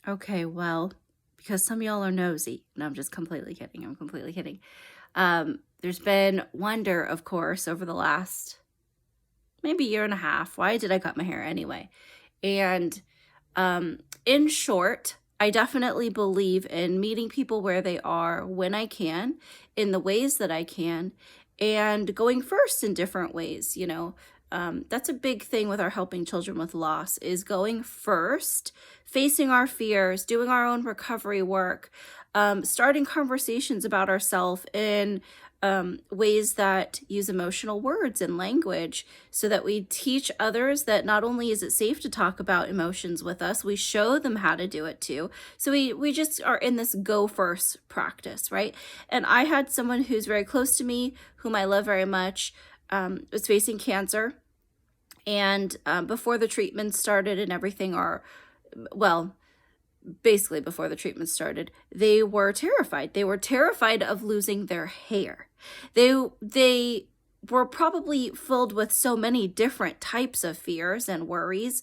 Okay, well, because some of y'all are nosy. No, I'm just completely kidding. I'm completely kidding. There's been wonder, of course, over the last maybe year and a half. Why did I cut my hair anyway? And in short, I definitely believe in meeting people where they are when I can, in the ways that I can, and going first in different ways. That's a big thing with our helping children with loss is going first, facing our fears, doing our own recovery work, starting conversations about ourselves in ways that use emotional words and language so that we teach others that not only is it safe to talk about emotions with us, we show them how to do it too. So we just are in this go first practice, right? And I had someone who's very close to me, whom I love very much, was facing cancer. And before the treatment started and everything, well, basically before the treatment started, they were terrified. They were terrified of losing their hair. They were probably filled with so many different types of fears and worries,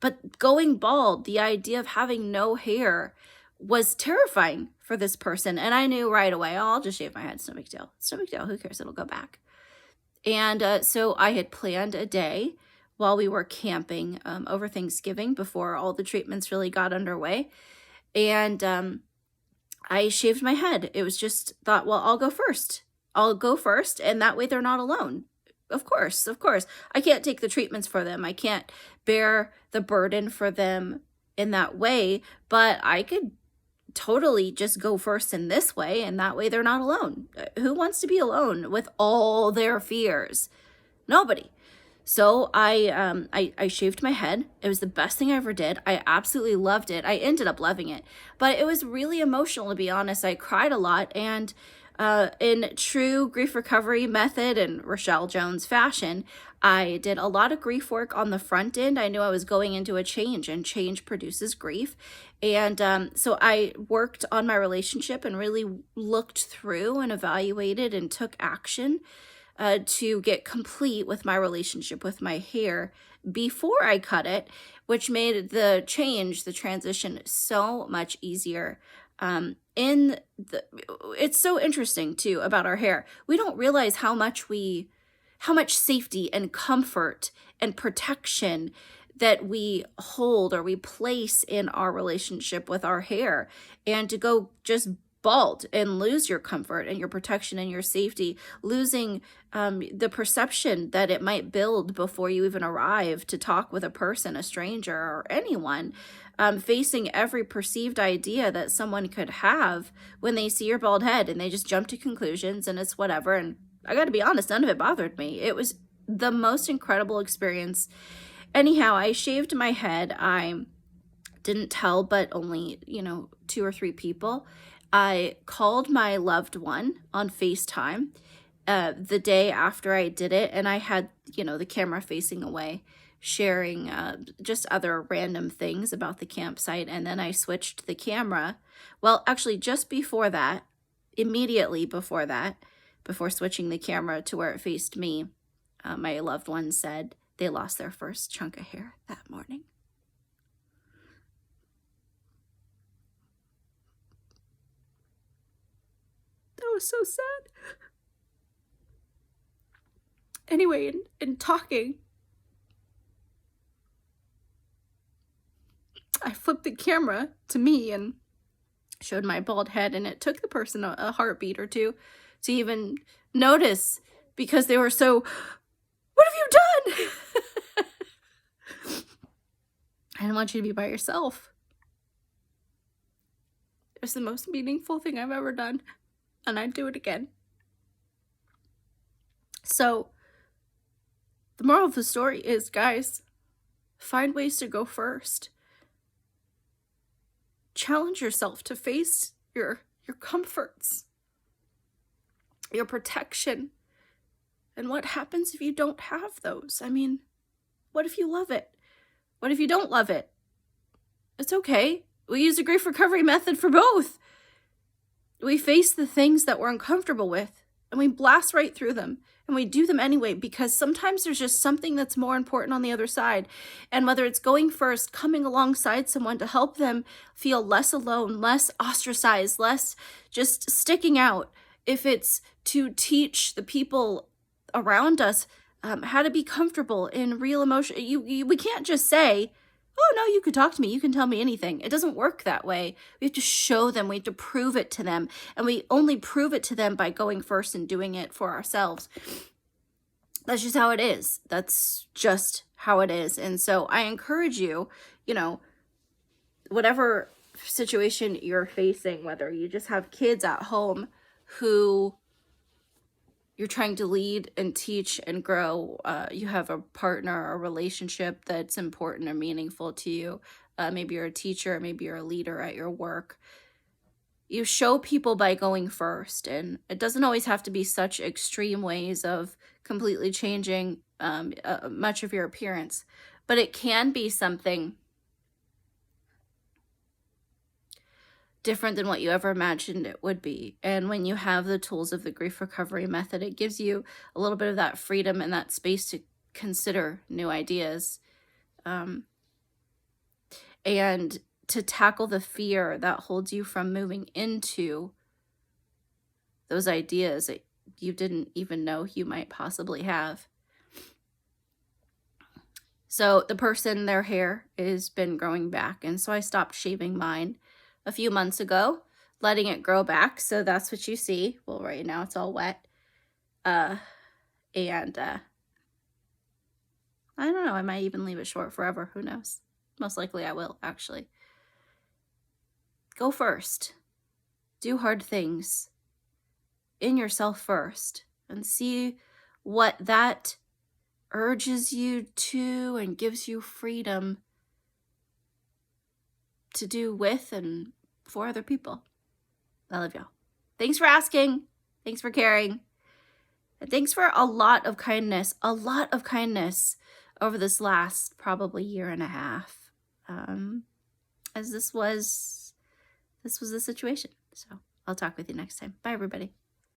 but going bald, the idea of having no hair was terrifying for this person. And I knew right away, oh, I'll just shave my head. It's no big deal. It's no big deal. Who cares? It'll go back. And so I had planned a day while we were camping over Thanksgiving before all the treatments really got underway. And I shaved my head. It was just thought, well, I'll go first. And that way they're not alone. Of course. I can't take the treatments for them. I can't bear the burden for them in that way, but I could totally just go first in this way, and that way they're not alone. Who wants to be alone with all their fears? Nobody. So I shaved my head. It was the best thing I ever did. I absolutely loved it. I ended up loving it, but it was really emotional, to be honest. I cried a lot, and in true grief recovery method and Rochelle Jones fashion, I did a lot of grief work on the front end. I knew I was going into a change, and change produces grief. And so I worked on my relationship and really looked through and evaluated and took action to get complete with my relationship with my hair before I cut it, which made the transition so much easier. It's so interesting too about our hair. We don't realize how much safety and comfort and protection that we hold or we place in our relationship with our hair. And to go just bald and lose your comfort and your protection and your safety, losing the perception that it might build before you even arrive to talk with a person, a stranger, or anyone, facing every perceived idea that someone could have when they see your bald head, and they just jump to conclusions and it's whatever. And I got to be honest, none of it bothered me. It was the most incredible experience. Anyhow, I shaved my head. I didn't tell but only, 2 or 3 people. I called my loved one on FaceTime the day after I did it, and I had, the camera facing away, sharing just other random things about the campsite. And then I switched the camera. Well, actually, just before that, immediately before that, before switching the camera to where it faced me, my loved one said they lost their first chunk of hair that morning. That was so sad. Anyway, in talking, I flipped the camera to me and showed my bald head, and it took the person a heartbeat or two to even notice, because they were so, what have you done? I didn't want you to be by yourself. It was the most meaningful thing I've ever done, and I'd do it again. So the moral of the story is, guys, find ways to go first. Challenge yourself to face your comforts, your protection. And what happens if you don't have those? I mean, what if you love it? What if you don't love it? It's okay. We use a grief recovery method for both. We face the things that we're uncomfortable with, and we blast right through them, and we do them anyway, because sometimes there's just something that's more important on the other side. And whether it's going first, coming alongside someone to help them feel less alone, less ostracized, less just sticking out, if it's to teach the people around us how to be comfortable in real emotion. We can't just say, oh no, you can talk to me, you can tell me anything. It doesn't work that way. We have to show them, we have to prove it to them, and we only prove it to them by going first and doing it for ourselves. That's just how it is. That's just how it is. And so I encourage you, whatever situation you're facing, whether you just have kids at home who you're trying to lead and teach and grow, you have a partner, a relationship that's important or meaningful to you, maybe you're a teacher, maybe you're a leader at your work, you show people by going first. And it doesn't always have to be such extreme ways of completely changing much of your appearance, but it can be something different than what you ever imagined it would be. And when you have the tools of the grief recovery method, it gives you a little bit of that freedom and that space to consider new ideas, and to tackle the fear that holds you from moving into those ideas that you didn't even know you might possibly have. So the person, their hair has been growing back, and so I stopped shaving mine a few months ago, letting it grow back. So that's what you see. Well, right now it's all wet. And I don't know, I might even leave it short forever. Who knows? Most likely I will, actually. Go first. Do hard things in yourself first, and see what that urges you to and gives you freedom to do with and for other people. I love y'all. Thanks for asking. Thanks for caring. And thanks for a lot of kindness over this last probably year and a half. As this was the situation. So I'll talk with you next time. Bye, everybody.